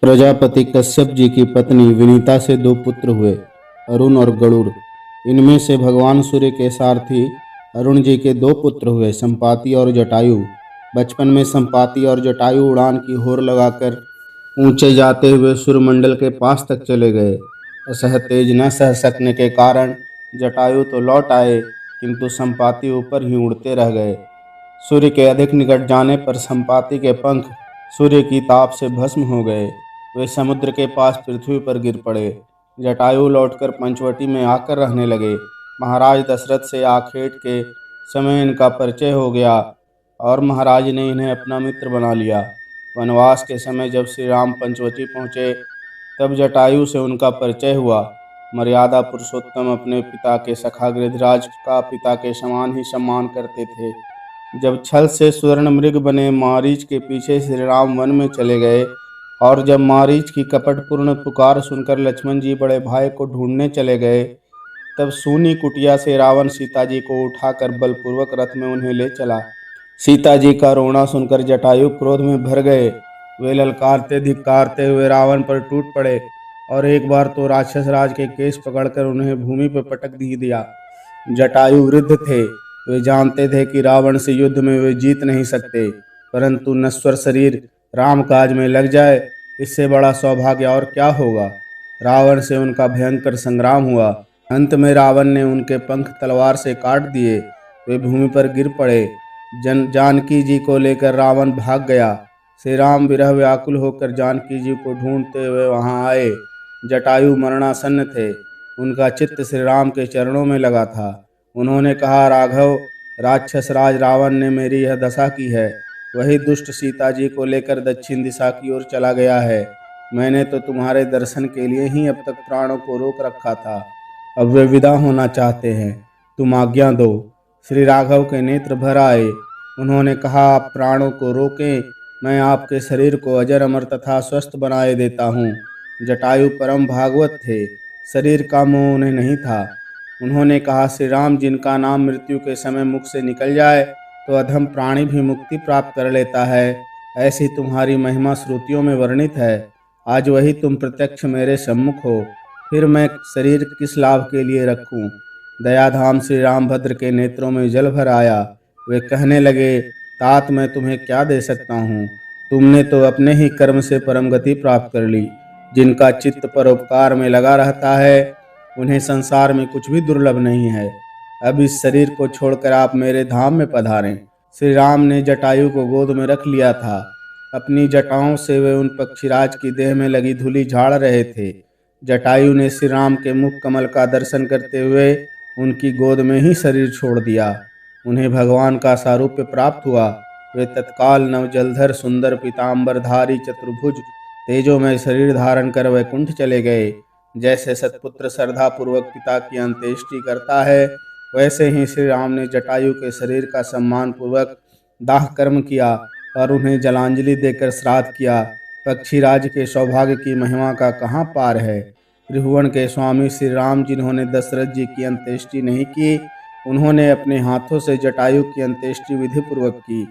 प्रजापति कश्यप जी की पत्नी विनीता से दो पुत्र हुए, अरुण और गरुड़। इनमें से भगवान सूर्य के सारथी अरुण जी के दो पुत्र हुए, संपाति और जटायु। बचपन में संपाति और जटायु उड़ान की होर लगाकर ऊंचे जाते हुए सूर्यमंडल के पास तक चले गए। असह तेज न सह सकने के कारण जटायु तो लौट आए, किंतु संपाति ऊपर ही उड़ते रह गए। सूर्य के अधिक निकट जाने पर संपाति के पंख सूर्य की ताप से भस्म हो गए। वे समुद्र के पास पृथ्वी पर गिर पड़े। जटायु लौटकर पंचवटी में आकर रहने लगे। महाराज दशरथ से आखेट के समय इनका परिचय हो गया और महाराज ने इन्हें अपना मित्र बना लिया। वनवास के समय जब श्री राम पंचवटी पहुँचे, तब जटायु से उनका परिचय हुआ। मर्यादा पुरुषोत्तम अपने पिता के सखा गृधराज का पिता के समान ही सम्मान करते थे। जब छल से स्वर्ण मृग बने मारीच के पीछे श्री राम वन में चले गए, और जब मारीच की कपटपूर्ण पुकार सुनकर लक्ष्मण जी बड़े भाई को ढूंढने चले गए, तब सूनी कुटिया से रावण सीता जी को उठाकर बलपूर्वक रथ में उन्हें ले चला। सीता जी का रोना सुनकर जटायु क्रोध में भर गए। वे ललकारते धिक्कारते हुए रावण पर टूट पड़े और एक बार तो राक्षस राज के केश पकड़कर उन्हें भूमि पर पटक ही दिया। जटायु वृद्ध थे। वे जानते थे कि रावण से युद्ध में वे जीत नहीं सकते, परंतु नश्वर शरीर राम काज में लग जाए, इससे बड़ा सौभाग्य और क्या होगा। रावण से उनका भयंकर संग्राम हुआ। अंत में रावण ने उनके पंख तलवार से काट दिए। वे भूमि पर गिर पड़े। जानकी जी को लेकर रावण भाग गया। श्री राम विरह व्याकुल होकर जानकी जी को ढूंढते हुए वहां आए। जटायु मरणासन्न थे। उनका चित्त श्री राम के चरणों में लगा था। उन्होंने कहा, राघव, राक्षस राज रावण ने मेरी यह दशा की है। वही दुष्ट सीता जी को लेकर दक्षिण दिशा की ओर चला गया है। मैंने तो तुम्हारे दर्शन के लिए ही अब तक प्राणों को रोक रखा था। अब वे विदा होना चाहते हैं, तुम आज्ञा दो। श्री राघव के नेत्र भर आए। उन्होंने कहा, आप प्राणों को रोकें, मैं आपके शरीर को अजर अमर तथा स्वस्थ बनाए देता हूँ। जटायु परम भागवत थे। शरीर का मोह उन्हें नहीं था। उन्होंने कहा, श्री राम, जिनका नाम मृत्यु के समय मुख से निकल जाए तो अधम प्राणी भी मुक्ति प्राप्त कर लेता है, ऐसी तुम्हारी महिमा श्रुतियों में वर्णित है। आज वही तुम प्रत्यक्ष मेरे सम्मुख हो, फिर मैं शरीर किस लाभ के लिए रखूं। दयाधाम श्री रामभद्र के नेत्रों में जल भर आया। वे कहने लगे, तात, मैं तुम्हें क्या दे सकता हूँ। तुमने तो अपने ही कर्म से परम गति प्राप्त कर ली। जिनका चित्त परोपकार में लगा रहता है, उन्हें संसार में कुछ भी दुर्लभ नहीं है। अब इस शरीर को छोड़कर आप मेरे धाम में पधारें। श्री राम ने जटायु को गोद में रख लिया था। अपनी जटाओं से वे उन पक्षीराज की देह में लगी धूलि झाड़ रहे थे। जटायु ने श्री राम के मुख कमल का दर्शन करते हुए उनकी गोद में ही शरीर छोड़ दिया। उन्हें भगवान का सारूप्य प्राप्त हुआ। वे तत्काल नव जलधर सुंदर पीताम्बरधारी चतुर्भुज तेजोमय शरीर धारण कर वैकुंठ चले गए। जैसे सत्पुत्र श्रद्धा पूर्वक पिता की अंत्येष्टि करता है, वैसे ही श्री राम ने जटायु के शरीर का सम्मान पूर्वक दाह कर्म किया और उन्हें जलांजलि देकर श्राद्ध किया। पक्षीराज के सौभाग्य की महिमा का कहाँ पार है। त्रिभुवन के स्वामी श्री राम, जिन्होंने दशरथ जी की अंत्येष्टि नहीं की, उन्होंने अपने हाथों से जटायु की अंत्येष्टि विधि पूर्वक की।